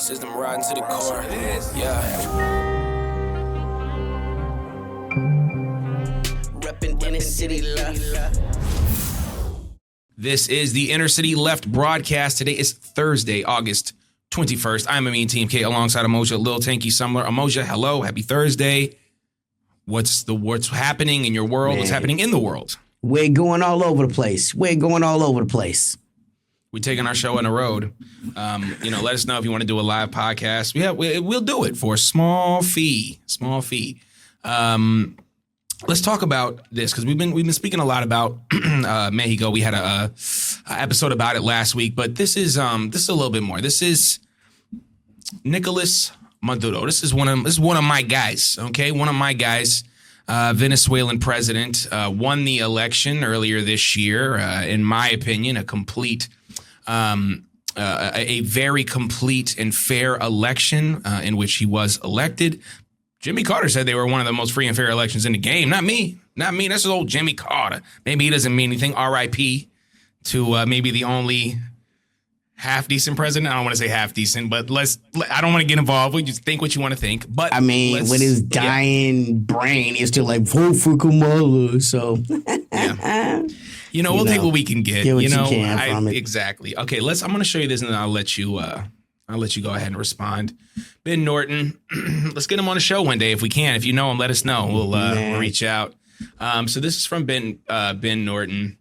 System riding to the core. Yeah. Reppin' inner city left. This is the Inner City Left broadcast. Today is Thursday, August 21st. I'm Amin Team K alongside Emoja, Lil Tanky Sumler. Emoja, hello, happy Thursday. What's happening in your world? Man. What's happening in the world? We're going all over the place. We're taking our show on the road. Let us know if you want to do a live podcast. We'll do it for a small fee. Let's talk about this because we've been speaking a lot about Mexico. We had a episode about it last week, but this is a little bit more. This is Nicolas Maduro. This is one of my guys. Okay, one of my guys. Venezuelan president won the election earlier this year. In my opinion, a very complete and fair election in which he was elected. Jimmy Carter said they were one of the most free and fair elections in the game. Not me. That's old Jimmy Carter. Maybe he doesn't mean anything. R.I.P. to maybe the only half decent president. I don't want to say half decent, but I don't want to get involved. We just think what you want to think. But I mean, with his dying brain, he's still like, vote for Kamala. So, yeah. We'll take what we can get. Get what you can from it. Exactly. Okay, I'm going to show you this, and then I'll let you go ahead and respond. Ben Norton, let's get him on the show one day if we can. If you know him, let us know. We'll reach out. So this is from Ben Norton.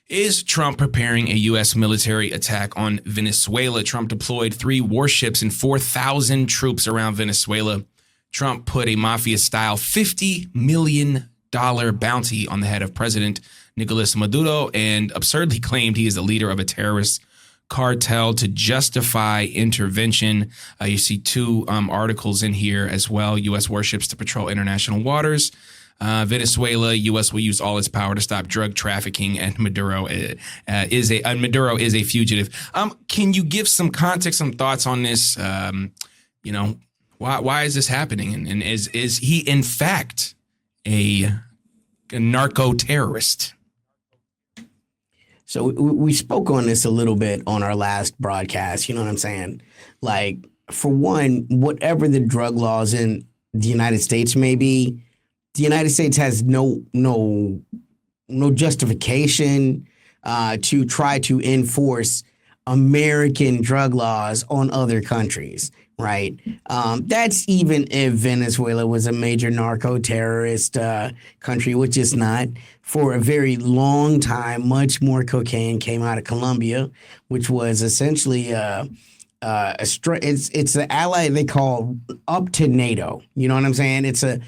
Is Trump preparing a U.S. military attack on Venezuela? Trump deployed 3 warships and 4,000 troops around Venezuela. Trump put a mafia-style $50 million bounty on the head of President Nicolas Maduro and absurdly claimed he is the leader of a terrorist cartel to justify intervention. You see 2 articles in here as well. U.S. warships to patrol international waters. Venezuela, U.S. will use all its power to stop drug trafficking, and Maduro is a fugitive. Can you give some context, some thoughts on this? Why is this happening, and is he in fact a narco terrorist? So we spoke on this a little bit on our last broadcast. You know what I'm saying? Like, for one, whatever the drug laws in the United States may be, the United States has no justification to try to enforce American drug laws on other countries, right? That's even if Venezuela was a major narco-terrorist country, which is not. For a very long time, much more cocaine came out of Colombia, which was essentially it's an ally they call up to NATO. You know what I'm saying? It's a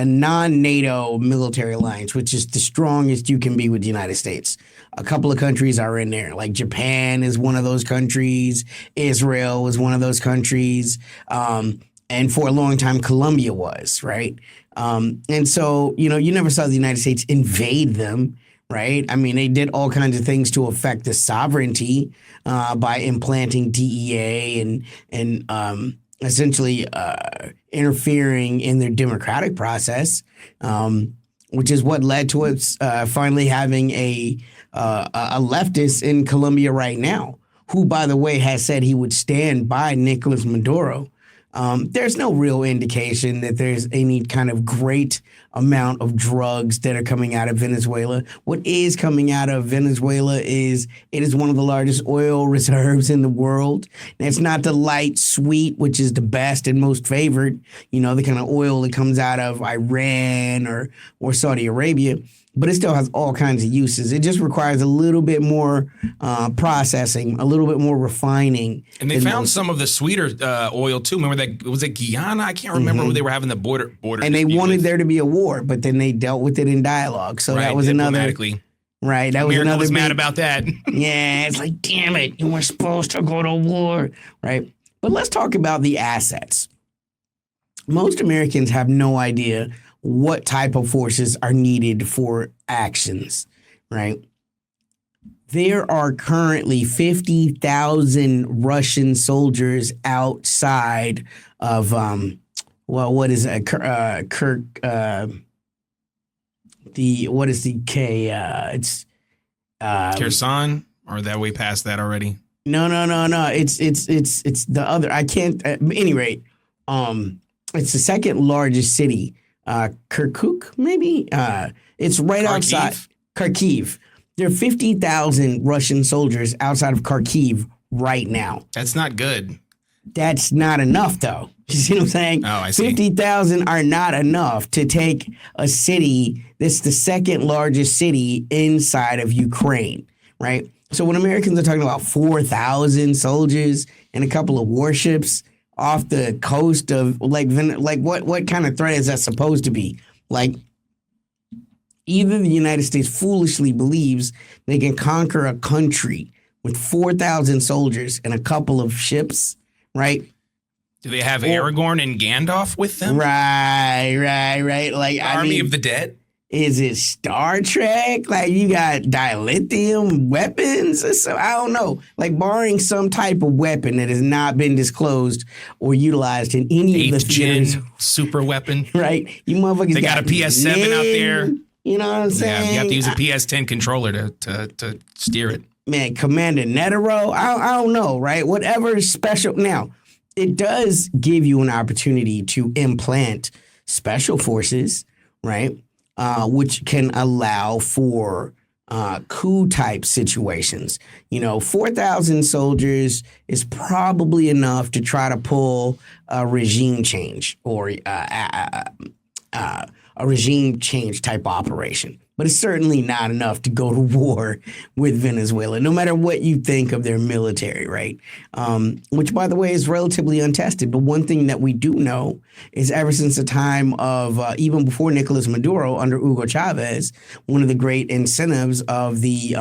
non-NATO military alliance, which is the strongest you can be with the United States. A couple of countries are in there, like Japan is one of those countries. Israel was one of those countries. And for a long time, Colombia was, right? And so, you never saw the United States invade them, right? I mean, they did all kinds of things to affect the sovereignty by implanting DEA and essentially interfering in their democratic process, which is what led to us finally having a leftist in Colombia right now, who, by the way, has said he would stand by Nicolas Maduro. There's no real indication that there's any kind of great amount of drugs that are coming out of Venezuela. What is coming out of Venezuela is it is one of the largest oil reserves in the world. And it's not the light sweet, which is the best and most favored, the kind of oil that comes out of Iran or Saudi Arabia. But it still has all kinds of uses. It just requires a little bit more processing, a little bit more refining. And they found some of the sweeter oil, too. Remember that? Was it Guyana? I can't remember where they were having the border. And they wanted there to be a war, but then they dealt with it in dialogue. So that was another. Right. That was America another. Was mad about that. Yeah. It's like, damn it. You were supposed to go to war. Right. But let's talk about the assets. Most Americans have no idea what type of forces are needed for actions, right? There are currently 50,000 Russian soldiers outside of, what is it? It's Kherson, or that way past that already? No. It's the other. I can't. At any rate, it's the second largest city. Kirkuk, maybe. It's right outside Kharkiv. There are 50,000 Russian soldiers outside of Kharkiv right now. That's not good. That's not enough, though. You see what I'm saying? Oh, I see. 50,000 are not enough to take a city that's the second largest city inside of Ukraine, right? So when Americans are talking about 4,000 soldiers and a couple of warships off the coast of like what kind of threat is that supposed to be? Like, either the United States foolishly believes they can conquer a country with 4,000 soldiers and a couple of ships, right? Do they have Aragorn and Gandalf with them? Right. Like, Army of the Dead? Is it Star Trek? Like, you got dilithium weapons or so? I don't know. Like, barring some type of weapon that has not been disclosed or utilized in any of the theaters. Super weapon. Right? You motherfuckers They got a PS7 out there. You know what I'm saying? Yeah, you have to use a PS10 controller to steer it. Man, Commander Netero, I don't know, right? Whatever special. Now, it does give you an opportunity to implant special forces, right? Which can allow for coup type situations. 4,000 soldiers is probably enough to try to pull a regime change or a regime change type operation. But it's certainly not enough to go to war with Venezuela, no matter what you think of their military, right? Which, by the way, is relatively untested. But one thing that we do know is ever since the time of, even before Nicolas Maduro under Hugo Chavez, one of the great incentives of the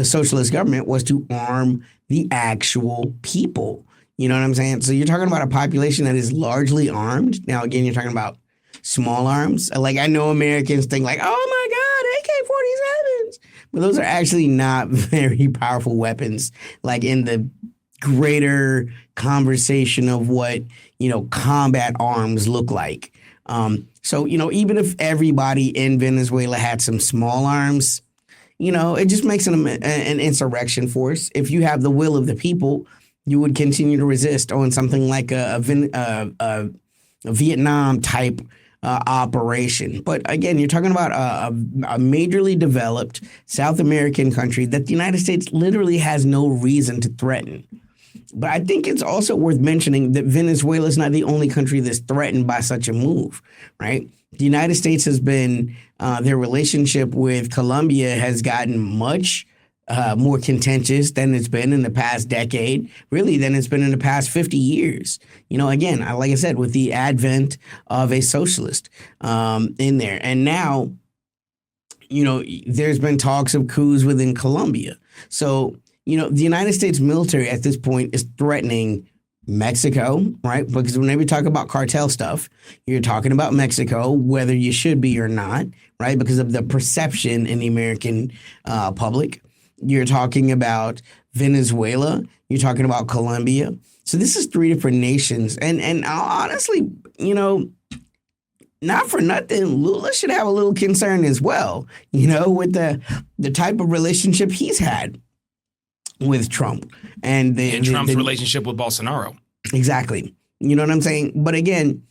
socialist government was to arm the actual people. You know what I'm saying? So you're talking about a population that is largely armed. Now, again, you're talking about small arms. Like, I know Americans think like, oh my God, AK-47s. But those are actually not very powerful weapons, like in the greater conversation of what, combat arms look like. So, even if everybody in Venezuela had some small arms, it just makes an insurrection force. If you have the will of the people, you would continue to resist on something like a Vietnam type operation. But again, you're talking about a majorly developed South American country that the United States literally has no reason to threaten. But I think it's also worth mentioning that Venezuela is not the only country that's threatened by such a move, right? The United States has been, their relationship with Colombia has gotten much more contentious than it's been in the past decade, really than it's been in the past 50 years. Again, like I said, with the advent of a socialist in there. And now, there's been talks of coups within Colombia. So, the United States military at this point is threatening Mexico, right? Because whenever you talk about cartel stuff, you're talking about Mexico, whether you should be or not, right? Because of the perception in the American public. You're talking about Venezuela. You're talking about Colombia. So this is 3 different nations. And honestly, not for nothing, Lula should have a little concern as well, with the type of relationship he's had with Trump. And Trump's relationship with Bolsonaro. Exactly. You know what I'm saying? But again,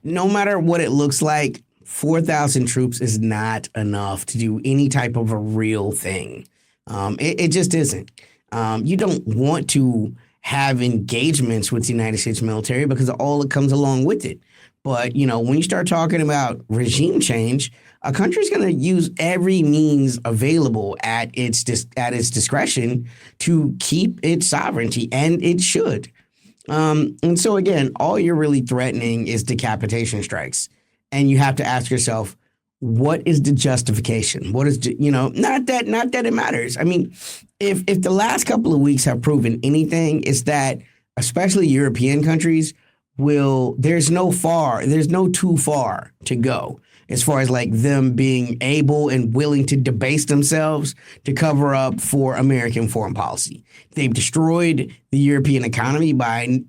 no matter what it looks like, 4,000 troops is not enough to do any type of a real thing. It just isn't. You don't want to have engagements with the United States military because of all that comes along with it. But, when you start talking about regime change, a country's going to use every means available at its discretion to keep its sovereignty, and it should. And so, again, all you're really threatening is decapitation strikes. And you have to ask yourself, what is the justification? What is, not that it matters. I mean, if the last couple of weeks have proven anything, it's that especially European countries there's no too far to go as far as like them being able and willing to debase themselves to cover up for American foreign policy. They've destroyed the European economy by,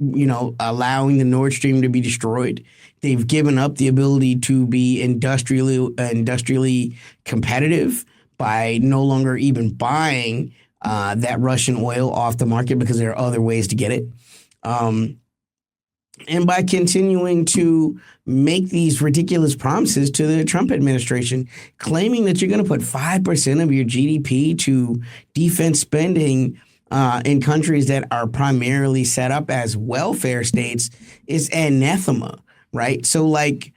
allowing the Nord Stream to be destroyed. They've given up the ability to be industrially competitive by no longer even buying that Russian oil off the market because there are other ways to get it. And by continuing to make these ridiculous promises to the Trump administration, claiming that you're going to put 5% of your GDP to defense spending in countries that are primarily set up as welfare states is anathema, right? So like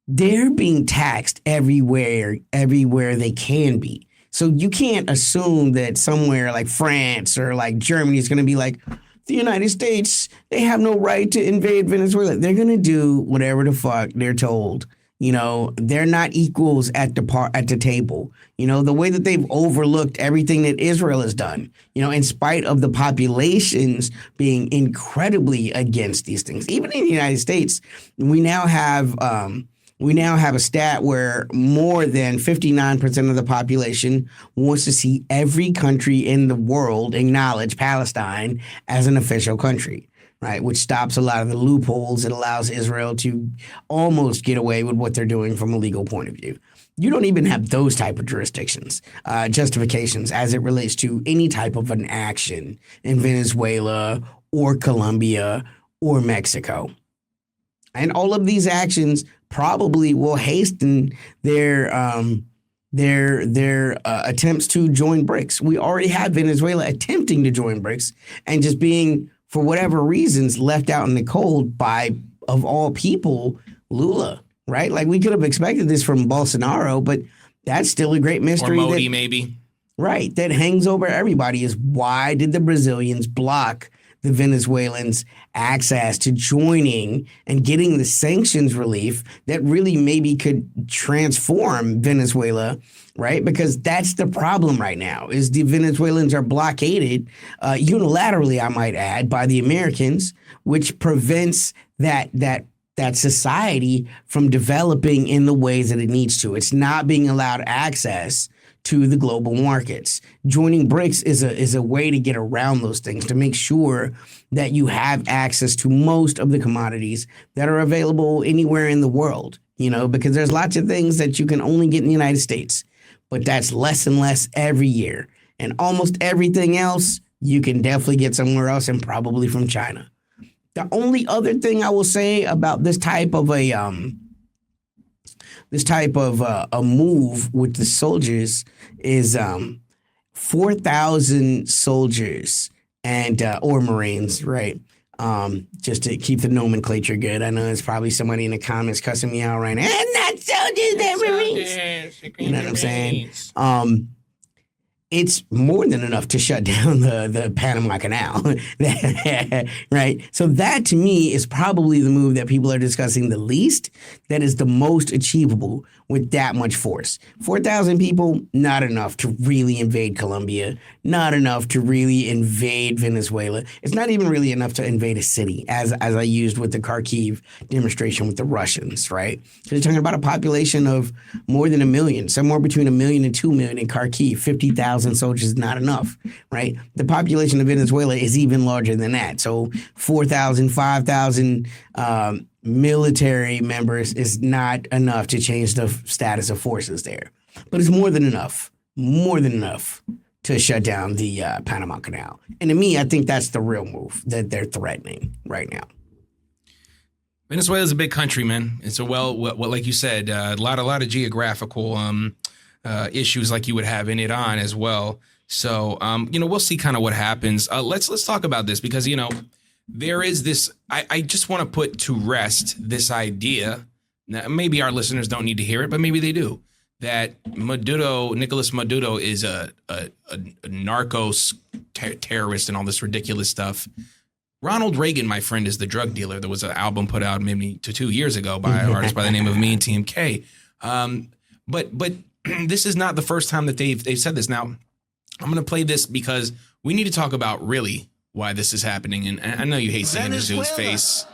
they're being taxed everywhere they can be. So you can't assume that somewhere like France or like Germany is going to be like, the United States, they have no right to invade Venezuela. They're going to do whatever the fuck they're told. You know, they're not equals at the table. You know, the way that they've overlooked everything that Israel has done, you know, in spite of the populations being incredibly against these things. Even in the United States, we now have a stat where more than 59% of the population wants to see every country in the world acknowledge Palestine as an official country, right? Which stops a lot of the loopholes. It allows Israel to almost get away with what they're doing from a legal point of view. You don't even have those type of justifications as it relates to any type of an action in Venezuela or Colombia or Mexico. And all of these actions probably will hasten their attempts to join BRICS. We already have Venezuela attempting to join BRICS and just being, for whatever reasons, left out in the cold by, of all people, Lula, right? Like we could have expected this from Bolsonaro, but that's still a great mystery. Or Modi, maybe. Right. That hangs over everybody is why did the Brazilians block the Venezuelans access to joining and getting the sanctions relief that really maybe could transform Venezuela, right? Because that's the problem right now is the Venezuelans are blockaded unilaterally, I might add, by the Americans, which prevents that society from developing in the ways that it needs to. It's not being allowed access to the global markets. Joining BRICS is a way to get around those things, to make sure that you have access to most of the commodities that are available anywhere in the world, you know, because there's lots of things that you can only get in the United States, but that's less and less every year. And almost everything else you can definitely get somewhere else and probably from China. The only other thing I will say about this type of a move with the soldiers is 4,000 soldiers and or Marines, right? Just to keep the nomenclature good. I know there's probably somebody in the comments cussing me out right now. Not soldiers, they're Marines. You know what I'm saying? It's more than enough to shut down the Panama Canal, right? So that to me is probably the move that people are discussing the least, that is the most achievable with that much force. 4,000 people, not enough to really invade Colombia, not enough to really invade Venezuela. It's not even really enough to invade a city, as I used with the Kharkiv demonstration with the Russians, right? So you're talking about a population of more than 1 million, somewhere between 1 million and 2 million in Kharkiv. 50,000 soldiers is not enough, right? The population of Venezuela is even larger than that. So 4,000, 5,000 military members is not enough to change the status of forces there. But it's more than enough to shut down the Panama Canal. And to me, I think that's the real move that they're threatening right now. Venezuela is a big country, man. It's a like you said, a lot of geographical issues like you would have in Iran as well. So, we'll see kind of what happens. Let's talk about this because, there is this, I just want to put to rest this idea. Now, maybe our listeners don't need to hear it, but maybe they do. That Nicolas Maduro is a narcos terrorist and all this ridiculous stuff. Ronald Reagan, my friend, is the drug dealer. There was an album put out maybe 2 years ago by an artist by the name of Me and TMK. But this is not the first time that they've said this. Now, I'm going to play this because we need to talk about really why this is happening. And I know you hate seeing this dude's face.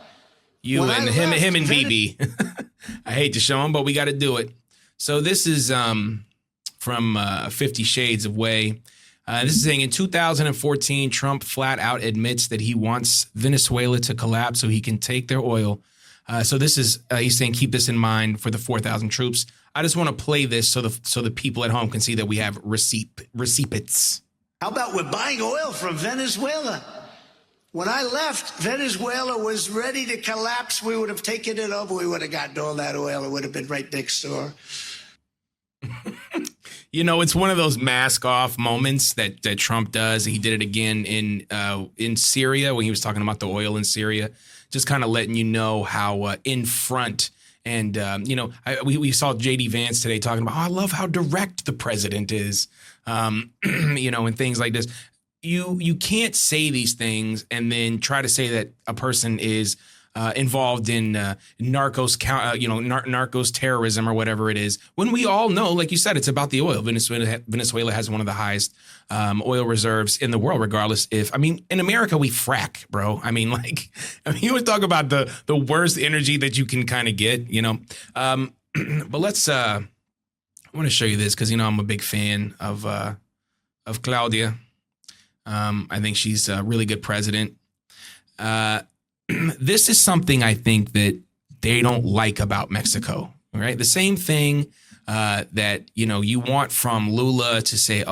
You and him and BB. I hate to show him, but we got to do it. So this is from 50 Shades of Way. This is saying in 2014, Trump flat out admits that he wants Venezuela to collapse so he can take their oil. So this is he's saying keep this in mind for the 4,000 troops. I just want to play this so the people at home can see that we have receipts. How about we're buying oil from Venezuela? When I left, Venezuela was ready to collapse. We would have taken it over. We would have gotten all that oil. It would have been right next door. You know, it's one of those mask off moments that Trump does. He did it again in Syria when he was talking about the oil in Syria, just kind of letting you know how in front. And, we saw J.D. Vance today talking about, I love how direct the president is, and things like this. You can't say these things and then try to say that a person is involved in narcos terrorism or whatever it is, when we all know, like you said, it's about the oil. Venezuela has one of the highest oil reserves in the world, regardless in America, we frack, bro. You would talk about the worst energy that you can kind of get, but let's, I want to show you this because, I'm a big fan of Claudia. I think she's a really good president. This is something I think that they don't like about Mexico, right? The same thing that, you want from Lula to say,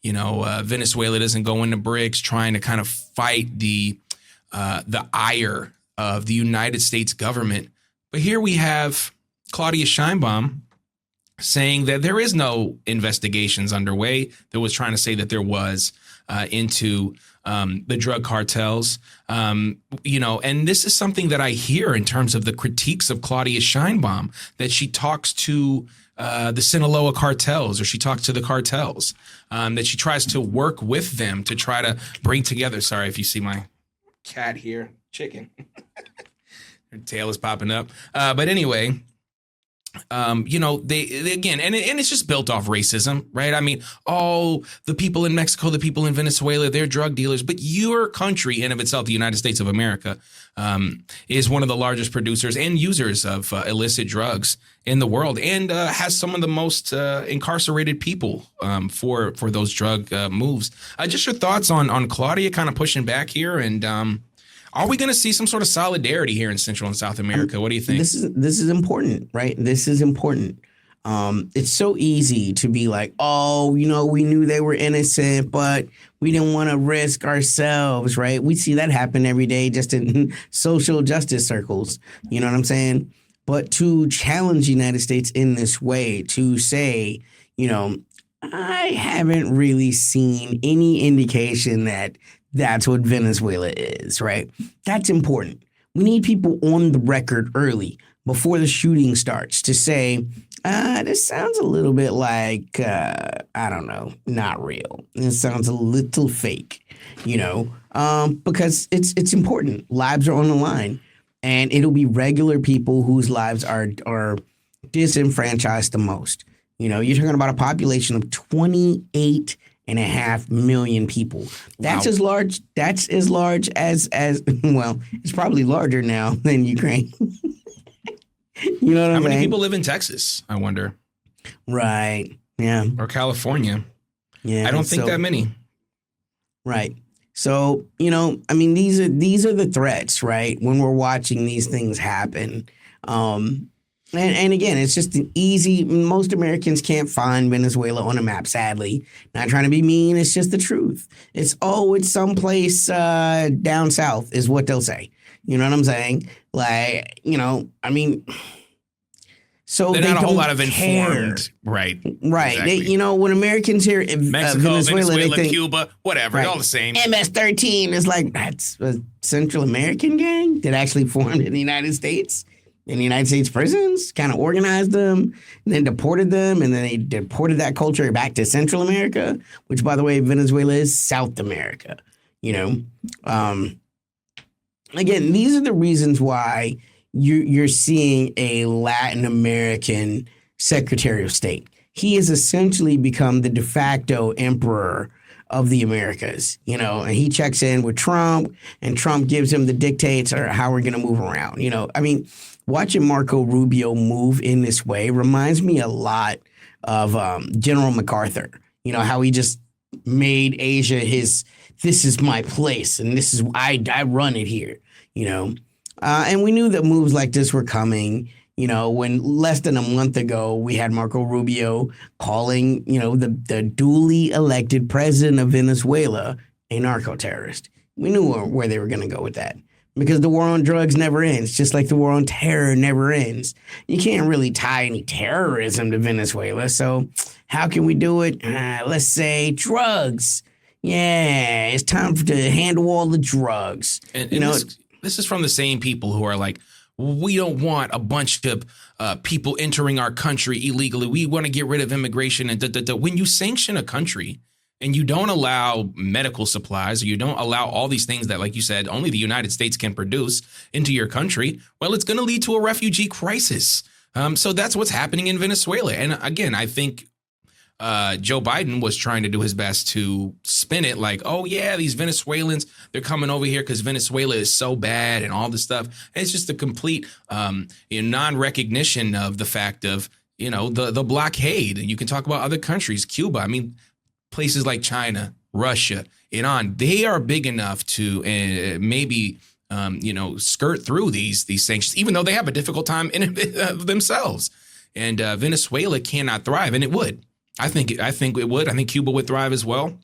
Venezuela doesn't go into BRICS, trying to kind of fight the ire of the United States government. But here we have Claudia Sheinbaum saying that there is no investigations underway. That was trying to say that there was into the drug cartels, and this is something that I hear in terms of the critiques of Claudia Sheinbaum, that she talks to the Sinaloa cartels, or she talks to the cartels, that she tries to work with them to try to bring together. Sorry if you see my cat here, chicken. Her tail is popping up. But anyway, they again, and it's just built off racism, right? The people in Mexico, the people in Venezuela, they're drug dealers, but your country in of itself, the United States of America, is one of the largest producers and users of illicit drugs in the world, and has some of the most incarcerated people for those drug moves. Just your thoughts on Claudia kind of pushing back here, and are we going to see some sort of solidarity here in Central and South America? What do you think? This is important, right? This is important. It's so easy to be like, we knew they were innocent, but we didn't want to risk ourselves, right? We see that happen every day just in social justice circles. You know what I'm saying? But to challenge the United States in this way, to say, I haven't really seen any indication that that's what Venezuela is, right? That's important. We need people on the record early, before the shooting starts, to say, this sounds a little bit like, I don't know, not real. This sounds a little fake, because it's important. Lives are on the line, and it'll be regular people whose lives are disenfranchised the most. You're talking about a population of 28.5 million people. That's as large. That's as large as well. It's probably larger now than Ukraine. You know what I'm saying? How many people live in Texas? I wonder. Right. Yeah. Or California. Yeah. I don't think that many. Right. So these are the threats, right? When we're watching these things happen. And again, it's just an easy. Most Americans can't find Venezuela on a map, sadly. Not trying to be mean. It's just the truth. It's someplace down south is what they'll say. You know what I'm saying? So they're they not a whole don't lot of care. Informed. Right. Right. Exactly. When Americans hear Mexico, Venezuela, they think, Cuba, whatever, right, all the same. MS-13 is like, that's a Central American gang that actually formed in the United States. In the United States prisons, kind of organized them, and then deported them, and then they deported that culture back to Central America, which, by the way, Venezuela is South America. Again, these are the reasons why you're seeing a Latin American Secretary of State. He has essentially become the de facto emperor of the Americas, and he checks in with Trump, and Trump gives him the dictates or how we're going to move around. Watching Marco Rubio move in this way reminds me a lot of General MacArthur. How he just made Asia this is my place, and I run it here. And we knew that moves like this were coming. You know, when less than a month ago, we had Marco Rubio calling, the duly elected president of Venezuela a narco terrorist. We knew where they were going to go with that because the war on drugs never ends, just like the war on terror never ends. You can't really tie any terrorism to Venezuela. So how can we do it? Let's say drugs. Yeah, it's time to handle all the drugs. And this is from the same people who are like, we don't want a bunch of people entering our country illegally. We want to get rid of immigration. And when you sanction a country and you don't allow medical supplies, or you don't allow all these things that, like you said, only the United States can produce into your country, well, it's going to lead to a refugee crisis. So that's what's happening in Venezuela. And again, I think Joe Biden was trying to do his best to spin it like, oh, yeah, these Venezuelans, they're coming over here because Venezuela is so bad and all this stuff. And it's just a complete non-recognition of the fact of, the blockade. And you can talk about other countries, Cuba. I mean, places like China, Russia, Iran, they are big enough to maybe skirt through these sanctions, even though they have a difficult time in themselves. And Venezuela cannot thrive, and it would. I think it would. I think Cuba would thrive as well.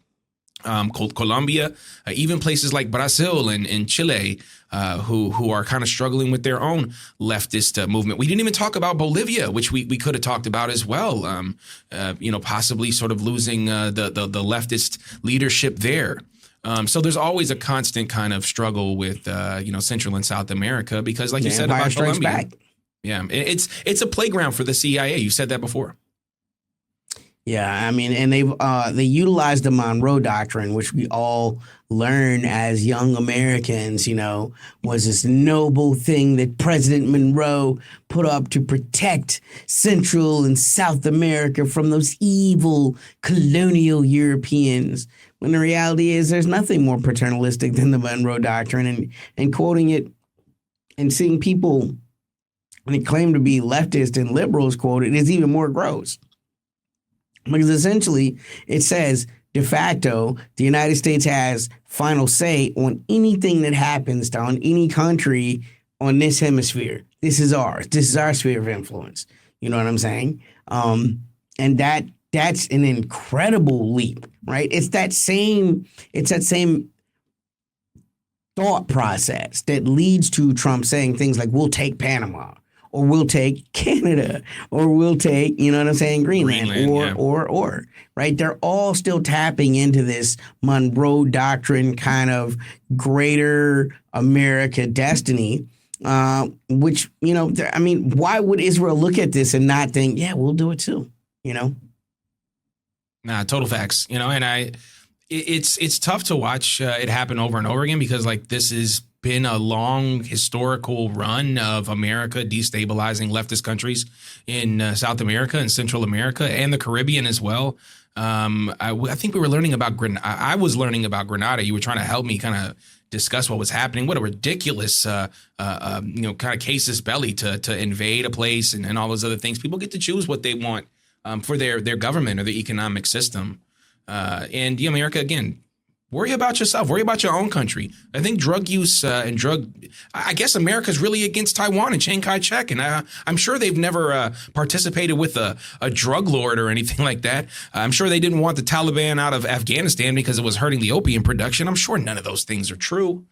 Colombia, even places like Brazil and Chile, who are kind of struggling with their own leftist movement. We didn't even talk about Bolivia, which we could have talked about as well. Possibly sort of losing the leftist leadership there. So there's always a constant kind of struggle with Central and South America because, like you said about Colombia, back. Yeah, it's a playground for the CIA. You said that before. Yeah, I mean, and they utilized the Monroe Doctrine, which we all learn as young Americans, was this noble thing that President Monroe put up to protect Central and South America from those evil colonial Europeans. When the reality is there's nothing more paternalistic than the Monroe Doctrine, and quoting it and seeing people when they claim to be leftist and liberals quote it is even more gross. Because essentially it says de facto, the United States has final say on anything that happens on any country on this hemisphere. This is ours. This is our sphere of influence. You know what I'm saying? And that's an incredible leap, right? It's that same thought process that leads to Trump saying things like, we'll take Panama, or we'll take Canada, or we'll take, Greenland, or, right? They're all still tapping into this Monroe Doctrine kind of greater America destiny, which, why would Israel look at this and not think, yeah, we'll do it too, Nah, total facts, and it's tough to watch it happen over and over again because this is been a long historical run of America destabilizing leftist countries in South America and Central America and the Caribbean as well. I think we were learning about Grenada. I was learning about Grenada. You were trying to help me kind of discuss what was happening. What a ridiculous, kind of casus belli to invade a place and all those other things. People get to choose what they want for their government or their economic system. And America, again, worry about yourself. Worry about your own country. I think drug use I guess America's really against Taiwan and Chiang Kai-shek. And I'm sure they've never participated with a drug lord or anything like that. I'm sure they didn't want the Taliban out of Afghanistan because it was hurting the opium production. I'm sure none of those things are true.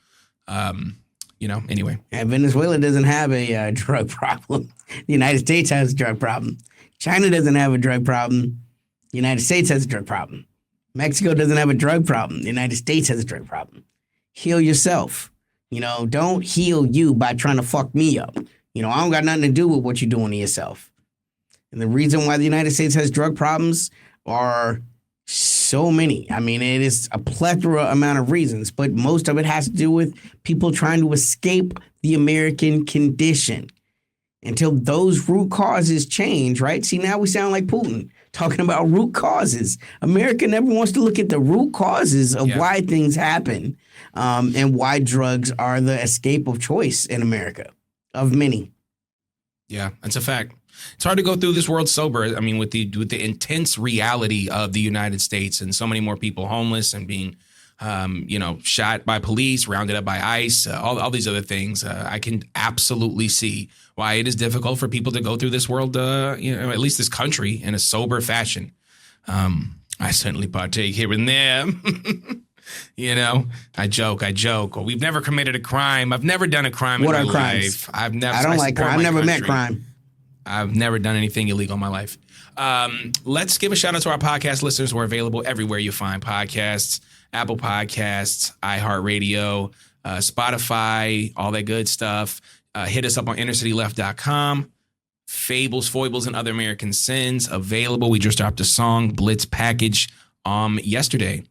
Anyway. And Venezuela doesn't have a drug problem. The United States has a drug problem. China doesn't have a drug problem. The United States has a drug problem. Mexico doesn't have a drug problem. The United States has a drug problem. Heal yourself. Don't heal you by trying to fuck me up. I don't got nothing to do with what you're doing to yourself. And the reason why the United States has drug problems are so many. I mean, it is a plethora amount of reasons, but most of it has to do with people trying to escape the American condition. Until those root causes change, right? See, now we sound like Putin talking about root causes. America never wants to look at the root causes of why things happen and why drugs are the escape of choice in America, of many. Yeah, that's a fact. It's hard to go through this world sober. I mean, with the intense reality of the United States and so many more people homeless and being shot by police, rounded up by ICE, all these other things. I can absolutely see why it is difficult for people to go through this world, at least this country, in a sober fashion. I certainly partake here and there. I joke. We've never committed a crime. I've never done a crime in my life. I don't like crime. I've never met crime. I've never done anything illegal in my life. Let's give a shout out to our podcast listeners. We're available everywhere you find podcasts, Apple Podcasts, iHeartRadio, Spotify, all that good stuff. Hit us up on innercityleft.com. Fables, Foibles, and Other American Sins available. We just dropped a song, Blitz package, yesterday.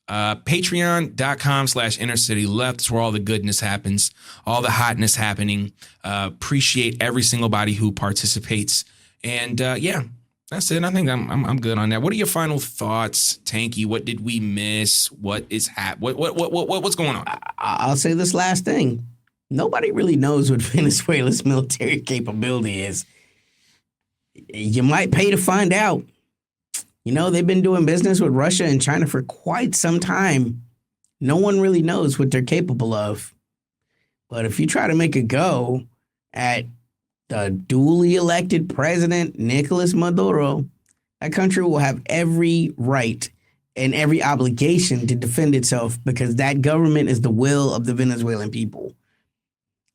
Patreon.com/innercityleft. That's where all the goodness happens, all the hotness happening. Appreciate every single body who participates. And that's it. I think I'm good on that. What are your final thoughts, Tanky? What did we miss? What is what's going on? I'll say this last thing. Nobody really knows what Venezuela's military capability is. You might pay to find out. They've been doing business with Russia and China for quite some time. No one really knows what they're capable of. But if you try to make a go at the duly elected president, Nicolas Maduro, that country will have every right and every obligation to defend itself because that government is the will of the Venezuelan people.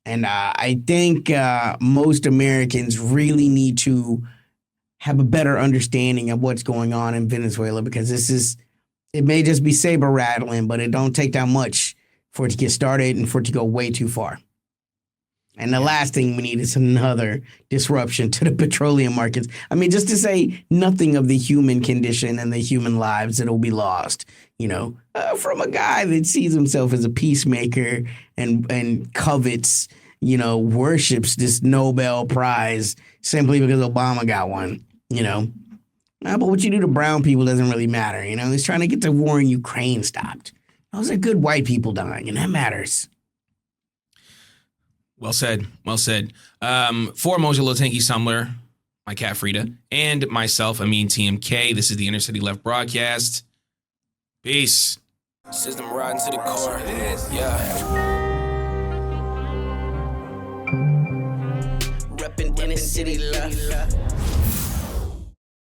And I think most Americans really need to have a better understanding of what's going on in Venezuela because it may just be saber rattling, but it don't take that much for it to get started and for it to go way too far. And the last thing we need is another disruption to the petroleum markets. I mean, just to say nothing of the human condition and the human lives that will be lost, from a guy that sees himself as a peacemaker and covets, worships this Nobel Prize simply because Obama got one, But what you do to brown people doesn't really matter, He's trying to get the war in Ukraine stopped. Those are good white people dying, and that matters. Well said. For Mojo Lil Tanky Sumler, my cat Frida, and myself, Amin TMK, this is the Inner City Left broadcast. Peace. System riding to the core. Yeah. Reppin' Inner City Left.